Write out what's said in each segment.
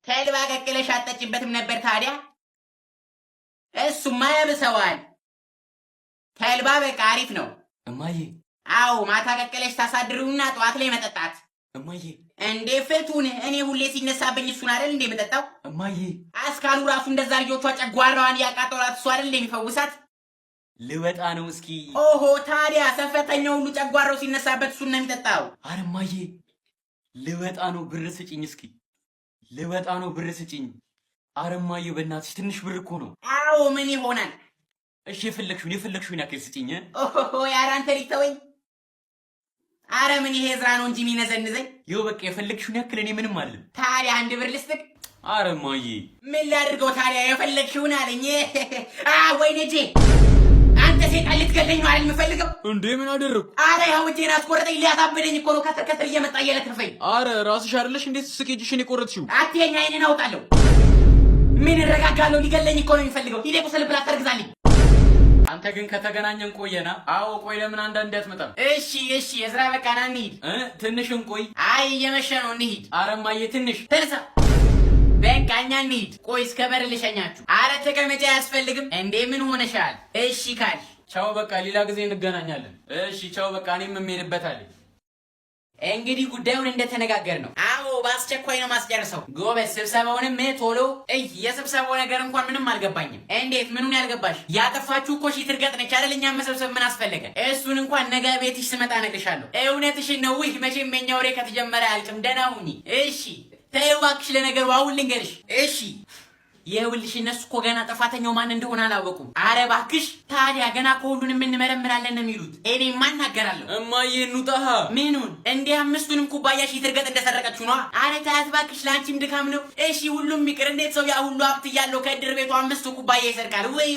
ተልባ ቀቅለሽ አጠጪበትም ነበር ታዲያ? እሱማ ያብሰዋል። ተልባ በቃ አሪፍ ነው እማዬ። አዎ ማታ ቀቅለሽ ታሳድሩና ጠዋት ላይ መጠጣት። እማዬ እንዴ ፍቱን፣ እኔ ሁሌ ሲነሳብኝ እሱን አይደል እንዴ መጠጣው? እማዬ አስካሉ ራሱ እንደዛ ልጆቿ ጨጓራዋን ያቃጠላት እሱ አይደል እንደሚፈውሳት? ልወጣ ነው እስኪ። ኦሆ ታዲያ ሰፈተኛው ሁሉ ጨጓራው ሲነሳበት እሱን ነው የሚጠጣው? አረ እማዬ ልወጣ ነው፣ ብር ስጪኝ እስኪ። ልወጣ ነው፣ ብር ስጪኝ። አረ እማዬ በእናትሽ ትንሽ ብር እኮ ነው። አዎ ምን ይሆናል? እሺ የፈለግሽውን ያክል ስጪኝ። ኦሆ ኧረ አንተ ሊተወኝ። አረ ምን ይሄ ዝራ ነው እንጂ የሚነዘንዘኝ። ይኸው በቃ የፈለግሽውን ያክል እኔ ምንም አልልም። ታዲያ አንድ ብር ልስጥቅ? አረ እማዬ ምን ላድርገው ታዲያ? የፈለግሽውን አለኝ። ወይኔ ጄ አንተ ሴጣን ልትገለኝ ነው አይደል የምፈልገው? እንዴ ምን አደረኩ? አረ ያው እጄን አስቆረጠኝ፣ ሊያሳብደኝ እኮ ነው። ከትር እየመጣ እየለከፈኝ። አረ ራስሽ አይደለሽ እንዴት ስኬጅሽን የቆረጥሽው? አትየኝ፣ አይኔን አውጣለሁ። ምን እረጋጋለሁ? ሊገለኝ እኮ ነው የሚፈልገው። ሂዴ ቁስል ብላ ተርግዛልኝ። አንተ ግን ከተገናኘን ቆየና። አዎ ቆይ፣ ለምን አንዳንዴ አትመጣም? እሺ የዝራ በቃ ና እንሂድ። ትንሽን ቆይ። አይ እየመሸ ነው እንሂድ። አረ እማዬ ትንሽ ተነሳ በቃ እኛ እንሂድ። ቆይ እስከ በር ልሸኛችሁ። አረ ተቀመጫ አያስፈልግም እንዴ ምን ሆነሻል? እሺ ካልሽ ቻው በቃ ሌላ ጊዜ እንገናኛለን። እሺ ቻው በቃ እኔም የምሄድበታለሁ። እንግዲህ ጉዳዩን እንደተነጋገር ነው። አዎ በአስቸኳይ ነው ማስጨርሰው። ጎበዝ ስብሰባውንም ቶሎ የስብሰባው ነገር እንኳን ምንም አልገባኝም። እንዴት ምኑን ያልገባሽ? ያጠፋችሁ እኮ ሺህ ትርገጥ ነች አይደል? እኛም መሰብሰብ ምን አስፈለገ? እሱን እንኳን ነገ ቤትሽ ስመጣ እነግርሻለሁ። እውነትሽን ነው። መቼም የኛ ወሬ ከተጀመረ አያልቅም። ደህና ሁኚ እሺ። ተይው እባክሽ፣ ለነገሩ አሁን ልንገርሽ እሺ። ይኸውልሽ እነሱ እኮ ገና ጥፋተኛው ማን እንደሆነ አላወቁም። አረ እባክሽ ታዲያ ገና ከሁሉንም እንመረምራለን ነው የሚሉት። እኔማ እናገራለሁ። እማዬ እንውጣ። ምኑን እንዴ? አምስቱንም ኩባያ ሺህ ትርገጥ እንደሰረቀችው ነው። አረ ታያት እባክሽ፣ ለአንቺም ድካም ነው። እሺ ሁሉም ይቅር። እንዴት ሰው ያ ሁሉ ሀብት እያለው ከእድር ቤቱ 5 ኩባያ ይሰርቃል? ወይ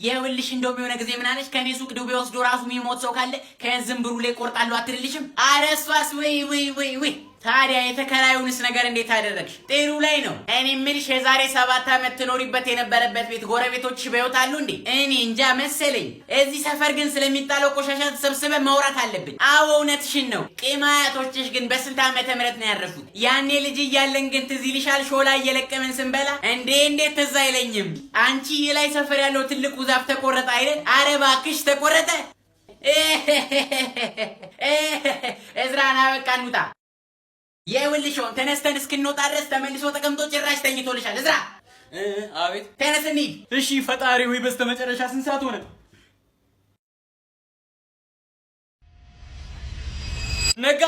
ይኸውልሽ እንደውም የሆነ ጊዜ ምን አለች? ከኔ ሱቅ ዱቤ ወስዶ ራሱ የሚሞት ሰው ካለ ከዝንብሩ ላይ ቆርጣለሁ አትልልሽም? አረ እሷስ ወይ ታዲያ የተከራዩንስ ነገር እንዴት አደረግሽ? ጥሩ ላይ ነው። እኔ የምልሽ የዛሬ 7 ዓመት ትኖሪበት የነበረበት ቤት ጎረቤቶችሽ በሕይወት አሉ እንዴ? እኔ እንጃ መሰለኝ። እዚህ ሰፈር ግን ስለሚጣለው ቆሻሻ ተሰብስበን ማውራት አለብን። አዎ እውነትሽን ነው። ቂማያቶችሽ ግን በስንት ዓመተ ምህረት ነው ያረፉት? ያኔ ልጅ እያለን ግን ትዝ ይልሻል? ሾላ እየለቀመን ስንበላ እንዴት ትዝ አይለኝም? አንቺ የላይ ሰፈር ያለው ትልቁ ዛፍ ተቆረጠ አይደል? አረ እባክሽ ተቆረጠ። እዝራና በቃ እንውጣ። የውልሽውን ተነስተን እስክንወጣ ድረስ ተመልሶ ተቀምጦ ጭራሽ ተኝቶልሻል። እዝራ አቤት። ተነስ እንሂድ። እሺ ፈጣሪ ሆይ በስተመጨረሻ ስንት ሰዓት ሆነ? ነጋ።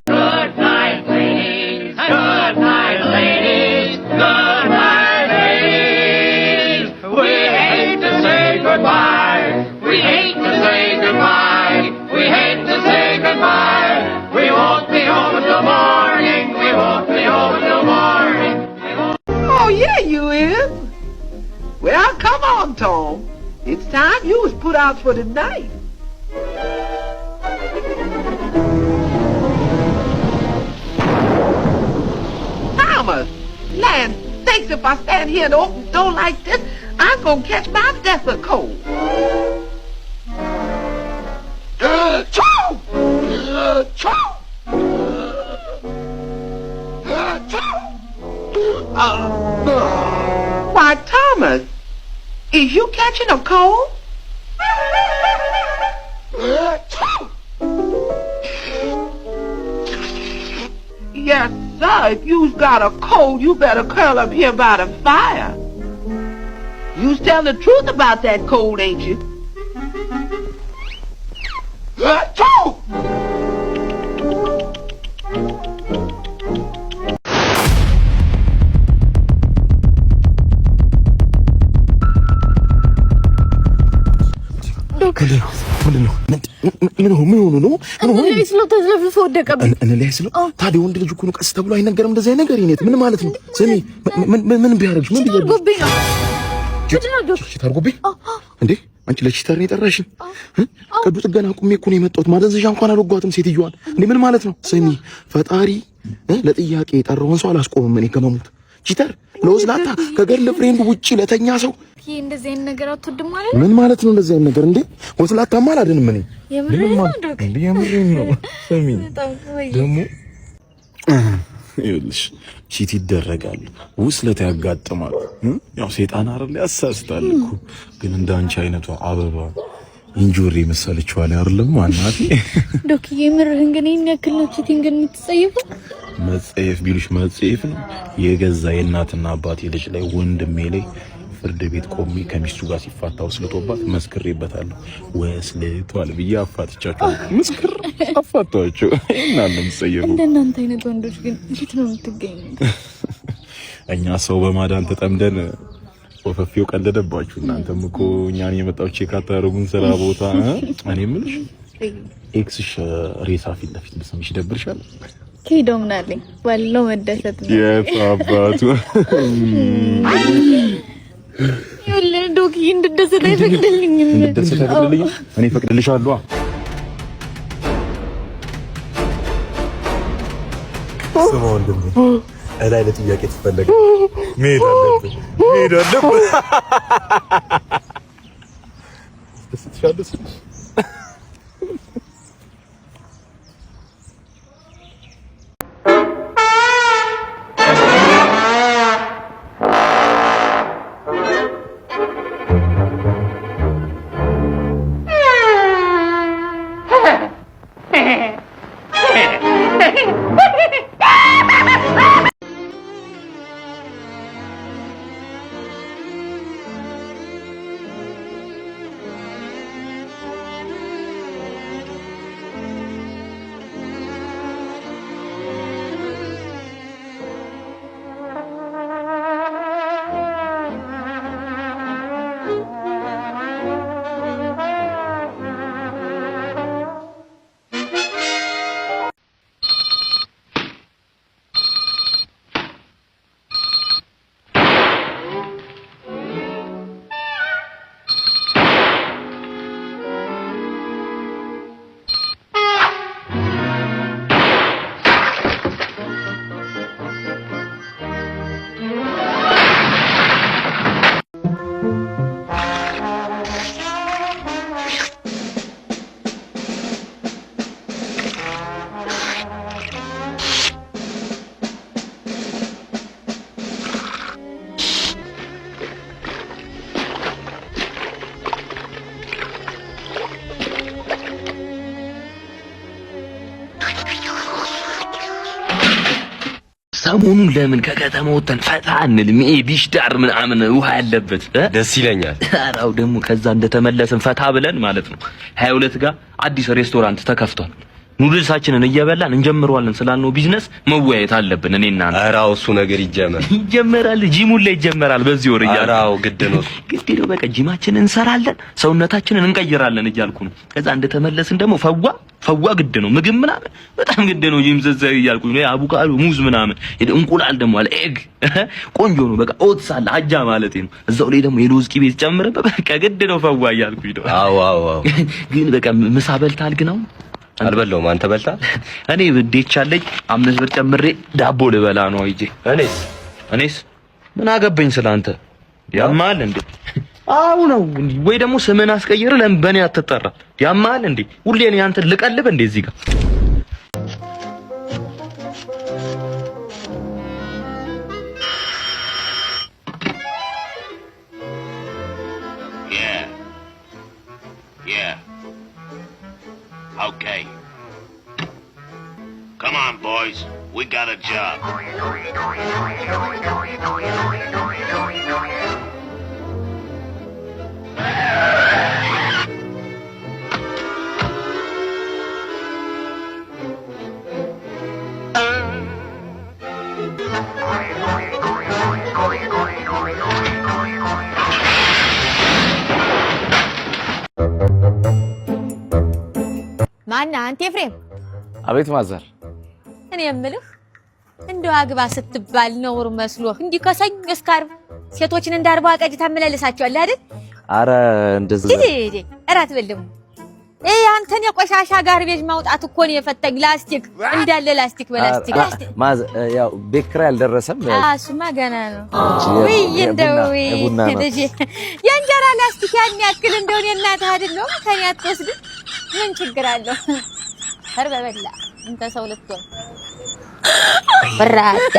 Good night ladies, good night ladies, good night ladies. We hate to say goodbye, we hate to say goodbye, we hate to say goodbye. We won't be home until morning. We won't be home until morning. Oh, yeah, you is. Well, come on, Tom. It's time you was put out for the night. Thomas, land sakes, if I stand here in the open door like this, I'm gonna catch my death of cold. Why, Thomas, is you catching a cold? Yes, sir. If you've got a cold, you better curl up here by the fire. You tell the truth about that cold, ain't you? ምን ሆኖ ነው? ተዘፍልፎ ወደቀብኝ። ላይ ስለው ታዲያ ወንድ ልጅ እኮ ነው፣ ቀስ ተብሎ አይነገርም እንደዚህ አይነት ነገር። ይኔት ምን ማለት ነው? ስሚ ምን ቢያረግሽ? ምን ቢያረግሽ? ታርጎብኝ እንዴ? አንቺ ለቺተር ነው የጠራሽኝ? ቀዱ ጥገና አቁሜ እኮ ነው የመጣሁት። ማደንዘዣ እንኳን አልወጓትም ሴትዮዋን። እንዴ ምን ማለት ነው? ስሚ ፈጣሪ ለጥያቄ የጠራውን ሰው አላስቆምም እኔ ከመሞት። ቺተር ለወስላታ ከገርል ፍሬንድ ውጪ ለተኛ ሰው እንደዚህ አይነት ነገር አትወድም ማለት ምን ማለት ነው? እንደዚህ አይነት ነገር እንዴ ወስላታማ አላድንም እኔ የምሬን ነው። ስሚ ደግሞ ይኸውልሽ ቺት ይደረጋል፣ ውስለት ያጋጥማል። ያው ሰይጣን አይደል ያሳስታል እኮ። ግን እንዳንቺ አይነቷ አበባ እንጆሪ መሰለችው አለ አይደለም ማናት ዶክዬ ምርህን ግን ያክል ነው ቺቲንግ የምትጸየፈው? መጸየፍ ቢሉሽ መጸየፍ ነው። የገዛ የእናትና አባቴ ልጅ ላይ ወንድሜ ላይ ፍርድ ቤት ቆሜ ከሚስቱ ጋር ሲፋታ ወስልቶባት መስክሬበታለሁ። ወስልቷል ብዬ አፋትቻቸው መስክር አፋቷቸው እና ለምጸየፉ እንደናንተ አይነት ወንዶች ግን እንዴት ነው የምትገኙት? እኛ ሰው በማዳን ተጠምደን ወፈፊው ቀለደባችሁ። እናንተም እኮ እኛን የመጣው ቼክ አታረጉን ስራ ቦታ። እኔ የምልሽ ኤክስሽ ሬሳ ፊት ለፊት ብሰምሽ ይደብርሻል? ከሄደው ምን አለኝ ባለው መደሰት ነው የታባቱ ይኸውልህ ዶኪ እንድደሰት አይፈቅድልኝም። እንድደሰት አይፈቅድልኝም? እኔ እፈቅድልሻለሁ። ስማ ወንድሜ እላይ ለጥያቄ ተፈለገ መሄድ አለብህ። ደስ ሰሞኑን ለምን ከከተማ ወጥተን ፈታ እንልም? ቢሽ ዳር ምናምን ውሃ ያለበት ደስ ይለኛል። አራው ደግሞ ከዛ እንደተመለስን ፈታ ብለን ማለት ነው 22 ጋር አዲስ ሬስቶራንት ተከፍቷል። ኑድልሳችንን እየበላን እንጀምረዋለን ስላልነው ቢዝነስ መወያየት አለብን እኔና አንተ። አራው እሱ ነገር ይጀመራል። ጂሙን ላይ ይጀመራል በዚህ ወር እያልኩ። አራው ግድ ነው በቃ ጂማችንን እንሰራለን፣ ሰውነታችንን እንቀይራለን እያልኩ ነው። ከዛ እንደተመለስን ደግሞ ፈዋ ግድ ነው። ምግብ ምናምን በጣም ግድ ነው። ጂም ዘዘይ እያልኩ ነው። አቡካዶ፣ ሙዝ ምናምን፣ እንቁላል ደግሞ አለ፣ ኤግ ቆንጆ ነው። በቃ ኦትስ አለ፣ አጃ ማለት ነው። እዛው ላይ ደግሞ የሎዝ ቂቤ ጨምረን በቃ ግድ ነው ፈዋ እያልኩ ነው። አዎ ግን በቃ ምሳ በልታል ግን አሁን አልበላሁም። አንተ በልታ? እኔ ብዴቻ አለኝ 5 ብር ጨምሬ ዳቦ ልበላ ነው አይጄ። እኔስ ምን አገባኝ ስላንተ? ያማል እንዴ? አው ነው ወይ ደግሞ ስምን አስቀይር ለምን በኔ አትጠራ? ያማል እንዴ? ሁሌ እኔ አንተ ልቀልብ እንዴ እዚህ ጋር? Yeah. Okay. Come on, boys. We got a job. ማና አንተ ኤፍሬም? አቤት ማዘር። እኔ የምልህ እንደው አግባ ስትባል ነውር መስሎህ እንዲህ ከሰኞ እስከ ዓርብ ሴቶችን እንዳርባ ቀጅ ታመላለሳቸዋለህ አይደል? አረ እንደዛ እራት በልም አንተን የቆሻሻ ጋርቤጅ ማውጣት እኮ ነው የፈተኝ። ላስቲክ እንዳለ ላስቲክ በላስቲክ ማዝ ያው ቤክራ ያልደረሰም እሱማ ገና ነው። ወይ እንደው ልጅ የእንጀራ ላስቲክ ያን ያክል እንደው እናትህ አይደለም ከኔ አትወስድ ምን ችግር አለው? በላ እንተ ሰው ልትሆን ብራዳ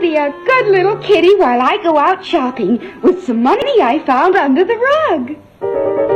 Be a good little kitty while I go out shopping with some money I found under the rug.